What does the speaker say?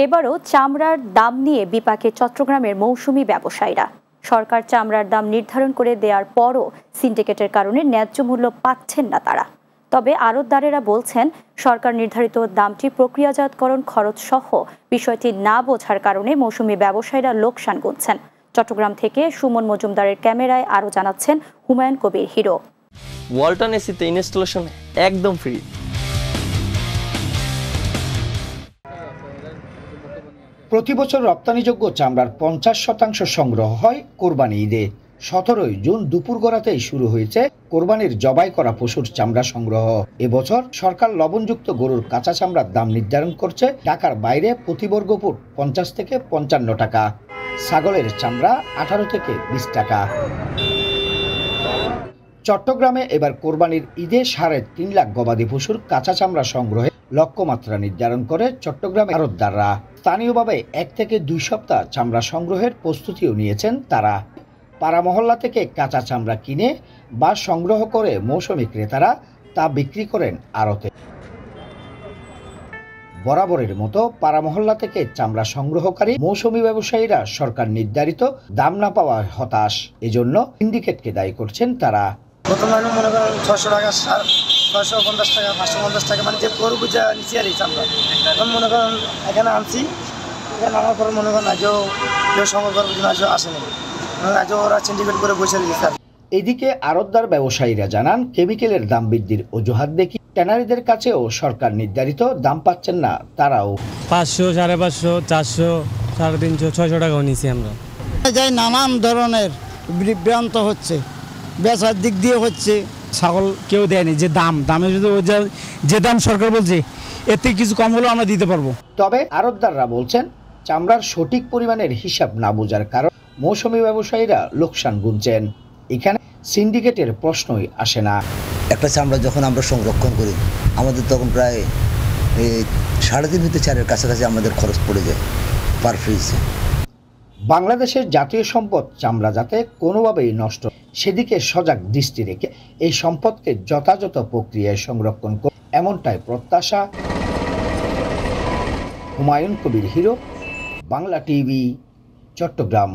এবারও চামড়ার দাম নিয়ে বিপাকে চট্টগ্রামের মৌসুমি ব্যবসায়ীরা। সরকার চামড়ার দাম নির্ধারণ করে দেওয়ার পরও সিন্ডিকেটের কারণে ন্যায্য মূল্য পাচ্ছেন না তারা। তবে আড়তদারেরা বলছেন, সরকার নির্ধারিত দামটি প্রক্রিয়াজাতকরণ খরচ সহ বিষয়টি না বোঝার কারণে মৌসুমি ব্যবসায়ীরা লোকসান গুনছেন। চট্টগ্রাম থেকে সুমন মজুমদারের ক্যামেরায় আরও জানাচ্ছেন হুমায়ুন কবির হিরো। ওয়ালটন এসিতে ইনস্টলেশন একদম ফ্রি। প্রতি বছর রপ্তানিযোগ্য চামড়ার 50% সংগ্রহ হয় কোরবানি ঈদে। 17 জুন দুপুর গড়াতেই শুরু হয়েছে কোরবানির জবাই করা পশুর চামড়া সংগ্রহ। এবছর সরকার লবণযুক্ত গরুর কাঁচা চামড়ার দাম নির্ধারণ করছে ঢাকার বাইরে প্রতি বর্গফুট 50 থেকে 55 টাকা, ছাগলের চামড়া 18 থেকে 20 টাকা। চট্টগ্রামে এবার কোরবানির ঈদে 3.5 লাখ গবাদি পশুর কাঁচা চামড়া সংগ্রহে লক্ষ্যমাত্রা নির্ধারণ করে চট্টগ্রামের আড়তদাররা। স্থানীয়ভাবে 1 থেকে 2 সপ্তাহ চামড়া সংগ্রহের প্রস্তুতিও নিয়েছেন তারা। পাড়া মহল্লা থেকে কাঁচা চামড়া কিনে বা সংগ্রহ করে মৌসুমি ক্রেতারা তা বিক্রি করেন আড়তে। বরাবরের মতো পাড়া মহল্লা থেকে চামড়া সংগ্রহকারী মৌসুমি ব্যবসায়ীরা সরকার নির্ধারিত দাম না পাওয়ায় হতাশ। এজন্য সিন্ডিকেটকে দায়ী করছেন তারা। বর্তমানে মনে করেন 600 টাকা, 650 টাকা, 550 টাকা, মানে যে গরু বুঝা নিচে আর এই চামড়া এখন মনে করেন এখানে আনছি। এখানে আনার পর মনে করেন আজও কেউ সংগ্রহ করার জন্য আজও আসেনি, আজও ওরা সিন্ডিকেট করে বসে দিয়েছে। এদিকে আড়তদার ব্যবসায়ীরা জানান, কেমিক্যালের দাম বৃদ্ধির অজুহাত দেখি ট্যানারিদের কাছেও সরকার নির্ধারিত দাম পাচ্ছেন না তারাও। 500, 550, 400, 350, 600 টাকাও নিছি আমরা। যাই নানান ধরনের বিভ্রান্ত হচ্ছে, বেচার দিক দিয়ে হচ্ছে। ছাগল কেউ দেয়নি, যে দামে যদি যে দাম সরকার বলছে এর থেকে কিছু কম হলেও আমরা দিতে পারবো। তবে আড়তদাররা বলছেন, চামড়ার সঠিক পরিমাণের হিসাব না বোঝার কারণে মৌসুমি ব্যবসায়ীরা লোকসান গুনছেন। এখানে সিন্ডিকেটের প্রশ্নই আসে না। একটা চামড়া যখন আমরা সংরক্ষণ করি আমাদের তখন প্রায় 3.5 থেকে 4-এর কাছাকাছি আমাদের খরচ পড়ে যায় পার পিসে। বাংলাদেশের জাতীয় সম্পদ চামড়া যাতে কোনোভাবেই নষ্ট, সেদিকে সজাগ দৃষ্টি রেখে এই সম্পদকে যথাযথ প্রক্রিয়ায় সংরক্ষণ করে এমনটাই প্রত্যাশা। Humayun Kabir hero, Bangla TV, Chittagong.